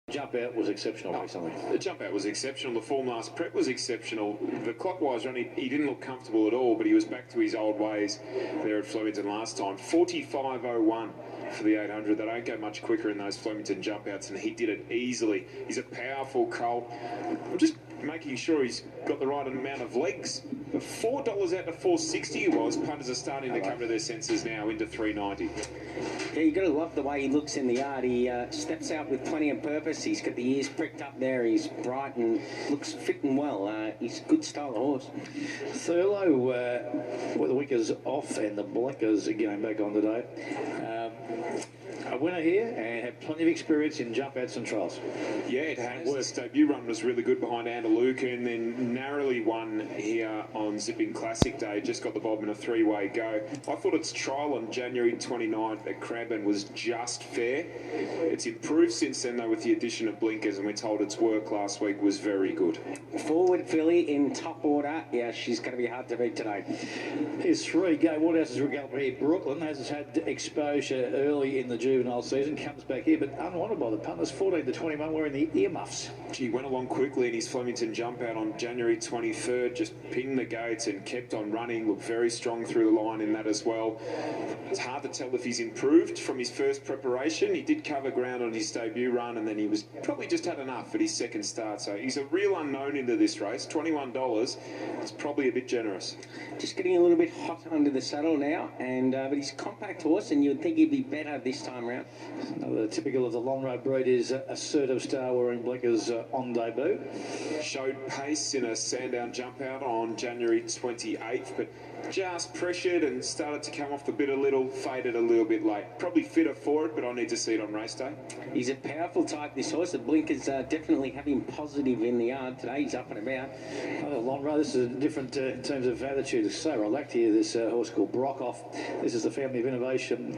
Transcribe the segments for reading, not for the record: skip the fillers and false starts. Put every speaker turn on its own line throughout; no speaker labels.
Jump out was exceptional recently.
The jump out was exceptional. The form last prep was exceptional. The clockwise run, he didn't look comfortable at all, but he was back to his old ways there at Flemington last time. 45.01 for the 800. They don't go much quicker in those Flemington jump outs, and he did it easily. He's a powerful colt. I'm just making sure he's got the right amount of legs. The $4 out to $4.60 it was. Punters are starting to come to their senses now into $3.90.
Yeah, you got to love the way he looks in the yard. He steps out with plenty of purpose. He's got the ears pricked up there. He's bright and looks fit and well. He's a good style of horse.
Thurlow, with the wickers off and the blinkers are going back on today. A winner here and had plenty of experience in jump outs and trials.
Yeah, it has. His debut run was really good behind Andaluca, and then narrowly won here on Zipping Classic Day. Just got the bob in a three-way go. I thought its trial on January 29th at Cranbourne was just fair. It's improved since then, though, with the addition of blinkers, and we're told its work last week was very good.
Forward filly in top order. Yeah, she's going to be hard to beat today.
Here's three. Go Waterhouse's Regatta here. Brooklyn has had exposure early in the juvenile season, comes back here, but unwanted by the punters. 14 to 21 wearing the earmuffs.
He went along quickly in his Flemington jump out on January 23rd, just pinged the gates and kept on running, looked very strong through the line in that as well. It's hard to tell if he's improved from his first preparation. He did cover ground on his debut run, and then he was probably just had enough at his second start, so he's a real unknown into this race. $21, it's probably a bit generous.
Just getting a little bit hot under the saddle now, and but he's a compact horse, and you'd think he'd be better this time round.
Typical of the Longroad breed is Assertive Star wearing blinkers on debut.
Showed pace in a Sandown jump out on January 28th, but just pressured and started to come off the bit a little, faded a little bit late. Probably fitter for it, but I need to see it on race day.
He's a powerful type, this horse. The blinkers definitely have him positive in the yard today. He's up and about.
Oh, Longroad, this is different in terms of attitude. It's so relaxed here, this horse called Brockoff. This is the family of innovation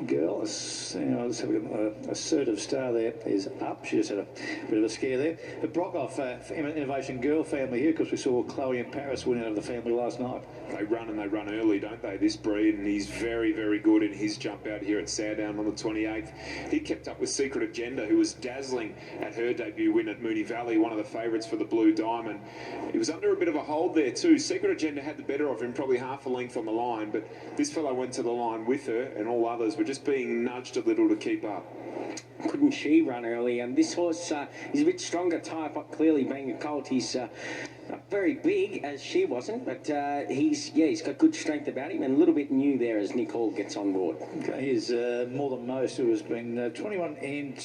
girl. Let's have a Assertive Star there is up. She just had a bit of a scare there. But Brockoff, innovation girl family here, because we saw Chloe and Paris winning over the family last night.
They run and they run early, don't they, this breed? And he's very, very good in his jump out here at Sandown on the 28th. He kept up with Secret Agenda, who was dazzling at her debut win at Moonee Valley, one of the favourites for the Blue Diamond. He was under a bit of a hold there too. Secret Agenda had the better of him, probably half a length on the line, but this fellow went to the line with her, and all others were just being nudged a little to keep up.
Couldn't she run early? And this horse is a bit stronger type, clearly being a colt. He's not very big, as she wasn't, but he's got good strength about him, and a little bit new there as Nick Hall gets on board.
Okay, here's More Than Most, who has been 21 and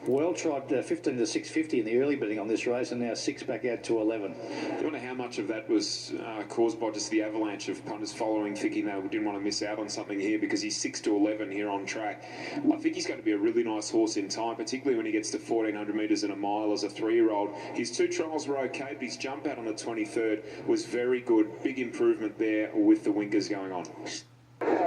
well tried 15 to 650 in the early bidding on this race, and now 6 back out to 11.
Do you wonder how much of that was caused by just the avalanche of punters following, thinking they didn't want to miss out on something here because he's 6 to 11 here on track. I think he's going to be a really nice horse in time, particularly when he gets to 1,400 metres in a mile as a 3-year-old. His 2 trials were okay, but his jump out on the 23rd was very good. Big improvement there with the winkers going on.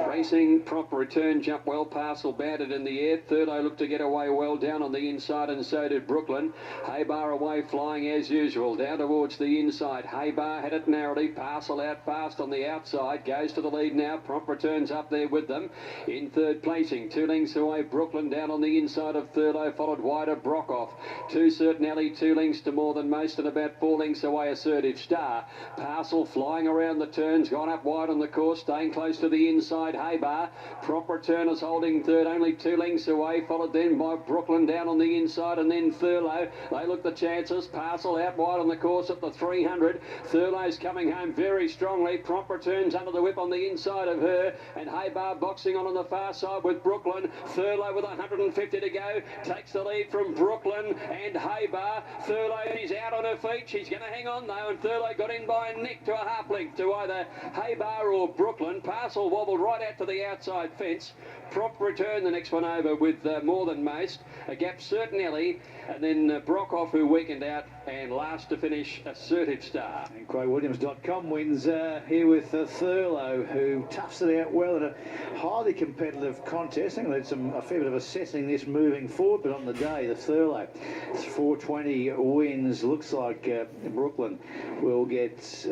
Racing, proper return, jump well, Parcel batted in the air. Thurlow looked to get away well down on the inside, and so did Brooklyn. Haybar away flying as usual, down towards the inside. Haybar had it narrowly, Parcel out fast on the outside, goes to the lead now. Prompt returns up there with them. In third placing, 2 lengths away, Brooklyn down on the inside of Thurlow, followed wider Brockoff. 2 Certain Alley, 2 lengths to More Than Most, and about 4 lengths away Assertive Star. Parcel flying around the turns, gone up wide on the course, staying close to the inside. Haybar, prompt return is holding third, only 2 lengths away, followed then by Brooklyn down on the inside, and then Thurlow. They look the chances. Parcel out wide on the course at the 300. Thurlow's coming home very strongly. Prompt returns under the whip on the inside of her, and Haybar boxing on the far side with Brooklyn. Thurlow with 150 to go takes the lead from Brooklyn and Haybar. Thurlow is out on her feet. She's going to hang on though, and Thurlow got in by a neck to a half length to either Haybar or Brooklyn. Parcel wobbled right out to the outside fence. Prompt return the next one over with More Than Most. A gap Certain Alley, and then Brockoff, who weakened out, and last to finish Assertive Star.
And CrayWilliams.com wins here with Thurlow, who toughs it out well in a highly competitive contest. I think there's a fair bit of assessing this moving forward, but on the day, the Thurlow 420 wins. Looks like Brooklyn will get, it's in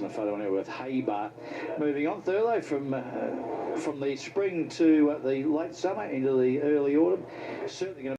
a photo on here with Haybar. Moving on, Thurlow from the spring to the late summer into the early autumn. Certainly going to